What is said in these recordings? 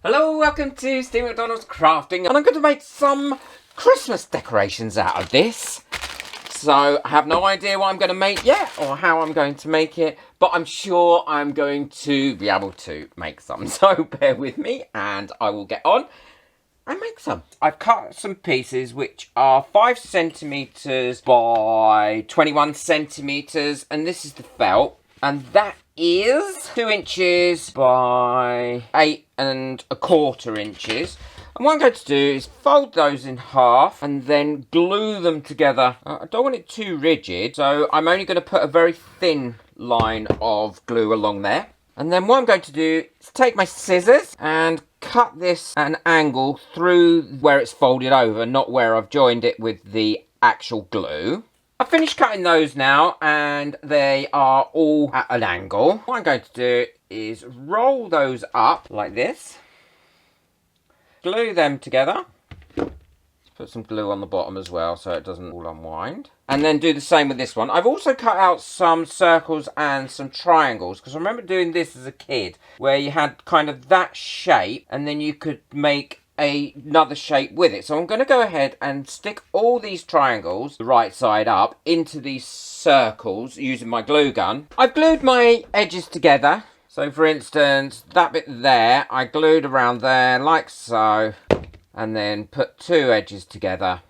Hello, welcome to Steve McDonald's Crafting, and I'm going to make some Christmas decorations out of this. So I have no idea what I'm going to make yet, or how I'm going to make it, but I'm sure I'm going to be able to make some. So bear with me, and I will get on and make some. I've cut some pieces which are 5 centimetres by 21 centimetres, and this is the felt, and that is 2 inches by 8¼ inches. And what I'm going to do is fold those in half and then glue them together. I don't want it too rigid, so I'm only going to put a very thin line of glue along there. And then what I'm going to do is take my scissors and cut this at an angle through where it's folded over, not where I've joined it with the actual glue. I've finished cutting those now, and they are all at an angle. What I'm going to do is roll those up like this. Glue them together. Put some glue on the bottom as well so it doesn't all unwind. And then do the same with this one. I've also cut out some circles and some triangles, because I remember doing this as a kid, where you had kind of that shape and then you could make another shape with it. So I'm going to go ahead and stick all these triangles, the right side up, into these circles using my glue gun. I've glued my edges together. So for instance, that bit there, I glued around there like so, and then put 2 edges together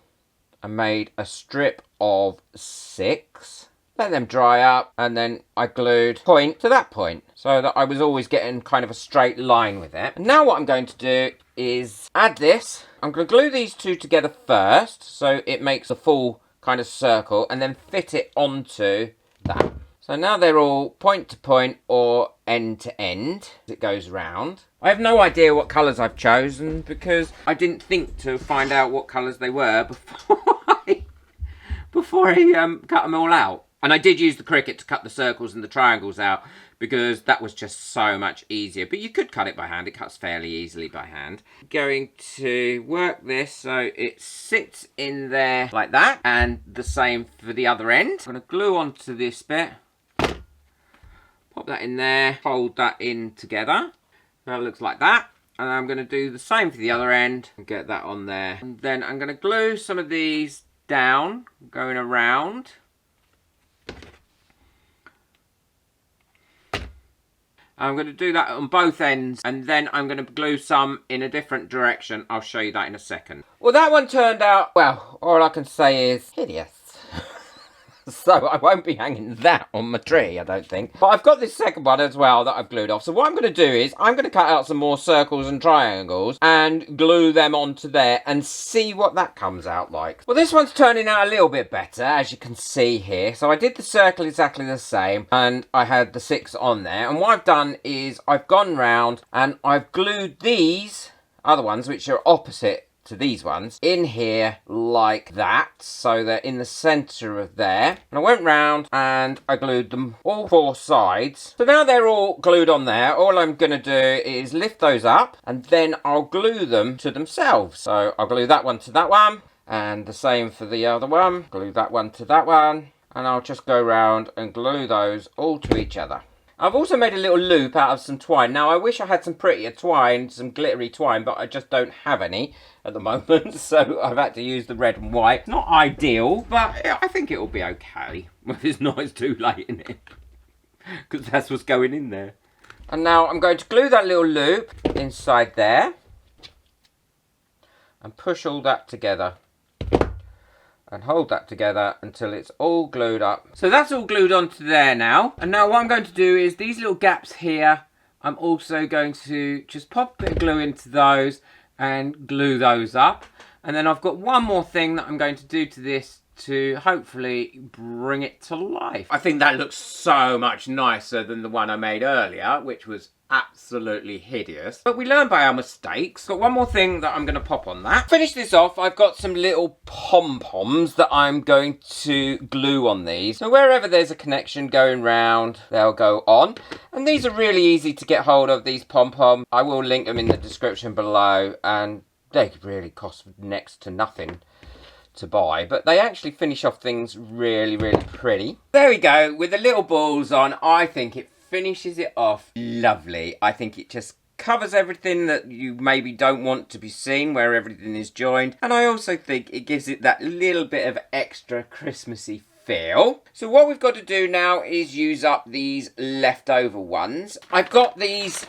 and made a strip of 6. Let them dry up, and then I glued point to that point so that I was always getting kind of a straight line with it. And now what I'm going to do is add this. I'm going to glue these 2 together first so it makes a full kind of circle, and then fit it onto that. So now they're all point to point or end to end as it goes round. I have no idea what colours I've chosen because I didn't think to find out what colours they were before I cut them all out. And I did use the Cricut to cut the circles and the triangles out because that was just so much easier. But you could cut it by hand. It cuts fairly easily by hand. Going to work this so it sits in there like that. And the same for the other end. I'm going to glue onto this bit. Pop that in there. Fold that in together. That looks like that. And I'm going to do the same for the other end. And get that on there. And then I'm going to glue some of these down. Going around. I'm going to do that on both ends, and then I'm going to glue some in a different direction. I'll show you that in a second. Well, that one turned out, well, all I can say is hideous. So I won't be hanging that on my tree, I don't think. But I've got this second one as well that I've glued off. So what I'm going to do is I'm going to cut out some more circles and triangles and glue them onto there and see what that comes out like. Well, this one's turning out a little bit better, as you can see here. So I did the circle exactly the same, and I had the 6 on there. And what I've done is I've gone round and I've glued these other ones, which are opposite to these ones, in here like that, so they're in the centre of there. And I went round and I glued them all 4 sides. So now they're all glued on there. All I'm going to do is lift those up and then I'll glue them to themselves. So I'll glue that one to that one, and the same for the other one. Glue that one to that one, and I'll just go round and glue those all to each other. I've also made a little loop out of some twine. Now, I wish I had some prettier twine, some glittery twine, but I just don't have any at the moment, so I've had to use the red and white. Not ideal, but I think it'll be okay. If it's not, it's too late, isn't it? Because that's what's going in there. And now I'm going to glue that little loop inside there and push all that together. And hold that together until it's all glued up. So that's all glued onto there now. And now what I'm going to do is these little gaps here, I'm also going to just pop a bit of glue into those and glue those up. And then I've got one more thing that I'm going to do to this to hopefully bring it to life. I think that looks so much nicer than the one I made earlier, which was absolutely hideous. But we learn by our mistakes. Got one more thing that I'm going to pop on that. Finish this off, I've got some little pom-poms that I'm going to glue on these. So wherever there's a connection going round, they'll go on. And these are really easy to get hold of, these pom-poms. I will link them in the description below, and they really cost next to nothing to buy, but they actually finish off things really, really pretty. There we go, with the little balls on. I think it finishes it off lovely. I think it just covers everything that you maybe don't want to be seen, where everything is joined. And I also think it gives it that little bit of extra Christmassy feel. So what we've got to do now is use up these leftover ones. I've got these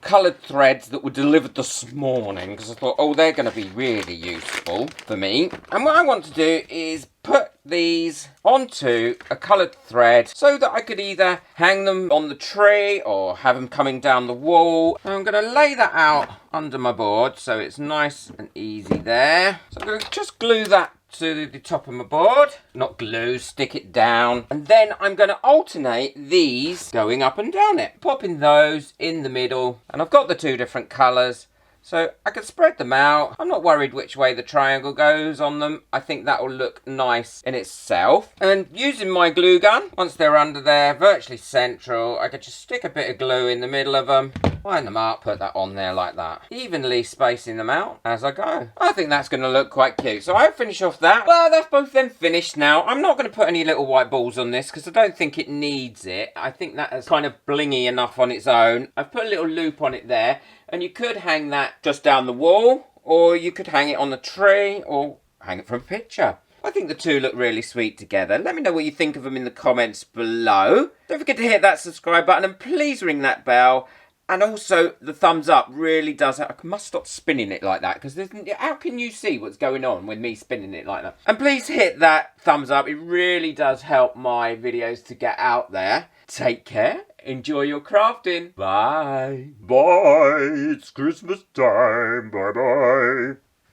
coloured threads that were delivered this morning because I thought, oh, they're going to be really useful for me. And what I want to do is put these onto a coloured thread so that I could either hang them on the tree or have them coming down the wall. And I'm going to lay that out under my board so it's nice and easy there. So I'm going to just glue that to the top of my board. Not glue, stick it down. And then I'm going to alternate these going up and down it. Popping those in the middle. And I've got the two different colours, so I can spread them out. I'm not worried which way the triangle goes on them. I think that will look nice in itself. And using my glue gun, once they're under there, virtually central, I could just stick a bit of glue in the middle of them, line them up, put that on there like that. Evenly spacing them out as I go. I think that's going to look quite cute. So I finish off that. Well, that's both them finished now. I'm not going to put any little white balls on this because I don't think it needs it. I think that is kind of blingy enough on its own. I've put a little loop on it there. And you could hang that just down the wall, or you could hang it on the tree, or hang it from a picture. I think the two look really sweet together. Let me know what you think of them in the comments below. Don't forget to hit that subscribe button and please ring that bell. And also, the thumbs up really does... I must stop spinning it like that, because how can you see what's going on with me spinning it like that? And please hit that thumbs up. It really does help my videos to get out there. Take care. Enjoy your crafting. Bye. Bye. It's Christmas time. Bye bye.